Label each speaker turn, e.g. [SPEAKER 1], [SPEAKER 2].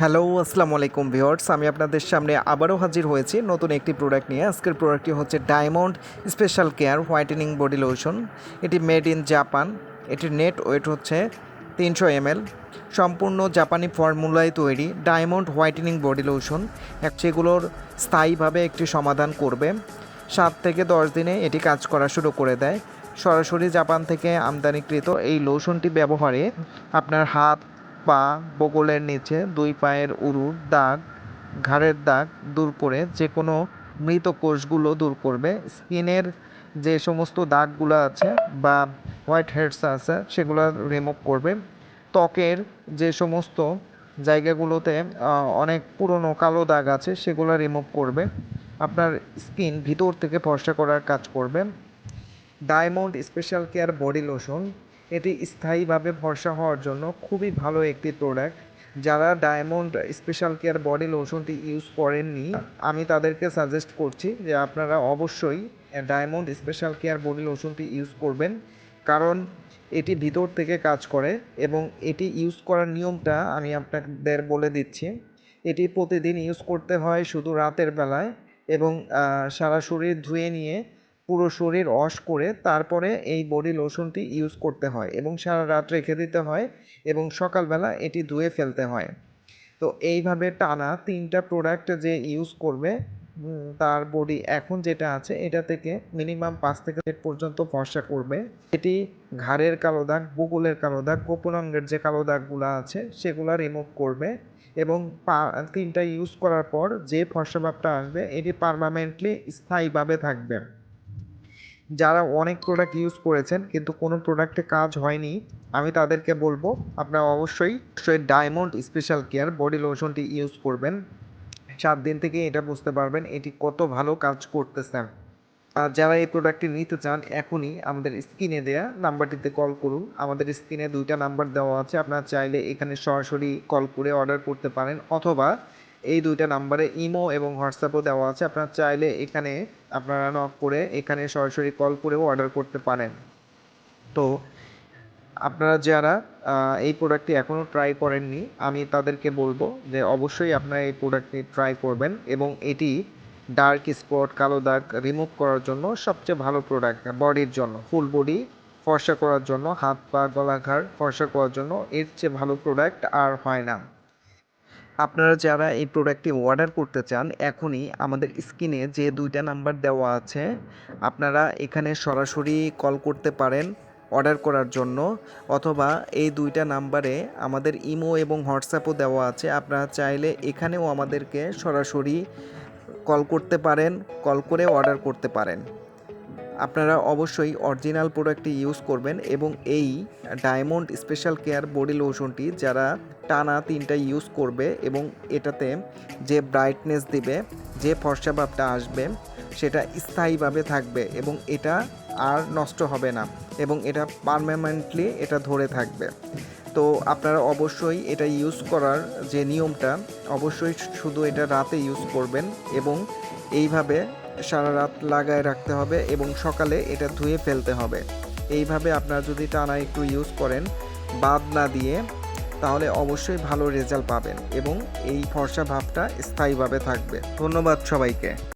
[SPEAKER 1] Hello, আসসালামু আলাইকুম viewers. আমি আপনাদের সামনে আবারও হাজির হয়েছি নতুন একটি প্রোডাক্ট নিয়ে। আজকের প্রোডাক্টটি হচ্ছে diamond special care whitening body lotion. এটি মেড ইন জাপান। এটির নেট ওয়েট হচ্ছে 300 ml। সম্পূর্ণ জাপানি ফর্মুলায় তৈরি ডায়মন্ড হোয়াইটেনিং বডি লোশন সেগুলোর স্থায়ীভাবে একটি সমাধান করবে। 7 থেকে 10 দিনে এটি কাজ করা শুরু করে দেয়। সরাসরি জাপান থেকে আমদানিকৃত এই লোশনটি ব্যবহারে আপনার হাত, পা, বগলের নিচে, 2 পায়ের উরুর দাগ, ঘাড়ের দাগ দূর করে যে কোনো মৃত কোষগুলো দূর করবে। স্কিনের যে সমস্ত দাগগুলো আছে বা হোয়াইট হেডস আছে সেগুলো রিমুভ করবে। ত্বকের যে সমস্ত জায়গাগুলোতে অনেক পুরনো কালো দাগ আছে সেগুলো রিমুভ করবে। আপনার স্কিন ভিতর থেকে ফর্সা করার কাজ করবে। Diamond special care body lotion এটি স্থায়ীভাবে ফর্সা হওয়ার জন্য খুবই ভালো একটি প্রোডাক্ট। যারা ডায়মন্ড স্পেশাল কেয়ার বডি লোশনটি ইউজ করেননি, আমি তাদেরকে সাজেস্ট করছি যে আপনারা অবশ্যই ডায়মন্ড স্পেশাল কেয়ার বডি লোশনটি ইউজ করবেন, কারণ এটি ভিতর থেকে কাজ করে এবং এটি ইউজ করার নিয়মটা আমি আপনাদের বলে দিচ্ছি। এটি প্রতিদিন ইউজ করতে হয় শুধু রাতের বেলায় এবং সারা শরীর ধুয়ে নিয়ে পুরো শরীর ওয়াশ করে তারপরে এই বডি লোশনটি ইউজ করতে হয় এবং সারা রাত রেখে দিতে হয় এবং সকালবেলা এটি ধুয়ে ফেলতে হয়। তো এইভাবে টানা 3টা প্রোডাক্ট যে ইউজ করবে তার বডি এখন যেটা আছে এটা থেকে মিনিমাম 5 থেকে 8 পর্যন্ত ফর্সা করবে। এটি ঘাড়ের কালো দাগ, বুকুলের কালো দাগ, গোপন অঙ্গের যে কালো দাগগুলো আছে সেগুলো রিমুভ করবে এবং 3টা ইউজ করার পর যে ফর্সা ভাবটা আসবে এটি পার্মানেন্টলি স্থায়ীভাবে থাকবে। যারা অনেক প্রোডাক্ট ইউজ করেছেন কিন্তু কোনো প্রোডাক্টে কাজ হয়নি, আমি তাদেরকে বলবো আপনারা অবশ্যই ডায়মন্ড স্পেশাল কেয়ার বডি লোশনটি ইউজ করবেন। 7 দিন থেকে এটা বুঝতে পারবেন এটি কত ভালো কাজ করতেছে। আর যারা এই প্রোডাক্টটি নিতে চান এখনই আমাদের স্ক্রিনে দেওয়া নাম্বারটিতে কল করুন। আমাদের স্ক্রিনে 2টা নাম্বার দেওয়া আছে, আপনারা চাইলে এখানে সরাসরি কল করে অর্ডার করতে পারেন, অথবা এই 2টা নাম্বারে ইমো এবং হোয়াটসঅ্যাপও দেওয়া আছে, আপনারা চাইলে এখানে আপনারা নক করে এখানে সরাসরি কল করেও অর্ডার করতে পারেন। তো আপনারা যারা এই প্রোডাক্টটি এখনও ট্রাই করেননি, আমি তাদেরকে বলবো যে অবশ্যই আপনারা এই প্রোডাক্টটি ট্রাই করবেন এবং এটি ডার্ক স্পট, কালো দাগ রিমুভ করার জন্য সবচেয়ে ভালো প্রোডাক্ট। বডির জন্য ফুল বডি ফর্সা করার জন্য, হাত পা গলা ঘাড় ফর্সা করার জন্য এর চেয়ে ভালো প্রোডাক্ট আর হয় না। আপনারা যারা এই প্রোডাক্টটি অর্ডার করতে চান এখনই আমাদের স্ক্রিনে যে 2টা নাম্বার দেওয়া আছে আপনারা এখানে সরাসরি কল করতে পারেন অর্ডার করার জন্য, অথবা এই 2টা নাম্বারে আমাদের ইমো এবং হোয়াটসঅ্যাপও দেওয়া আছে, আপনারা চাইলে এখানেও আমাদেরকে সরাসরি কল করতে পারেন, কল করে অর্ডার করতে পারেন। আপনারা অবশ্যই অরিজিনাল প্রোডাক্টটি ইউজ করবেন এবং এই ডায়মন্ড স্পেশাল কেয়ার বডি লোশনটি যারা টানা 3টা ইউজ করবে এবং এটাতে যে ব্রাইটনেস দিবে, যে ফর্সা ভাবটা আসবে সেটা স্থায়ীভাবে থাকবে এবং এটা আর নষ্ট হবে না এবং এটা পার্মানেন্টলি এটা ধরে থাকবে। তো আপনারা অবশ্যই এটা ইউজ করার যে নিয়মটা, অবশ্যই শুধু এটা রাতে ইউজ করবেন এবং এইভাবে সারা রাত লাগায় রাখতে হবে এবং সকালে এটা ধুয়ে ফেলতে হবে। এইভাবে আপনারা যদি টানা একটু ইউজ করেন বাদ না দিয়ে, তাহলে অবশ্যই ভালো রেজাল্ট পাবেন এবং এই ফর্সা ভাবটা স্থায়ীভাবে থাকবে। ধন্যবাদ সবাইকে।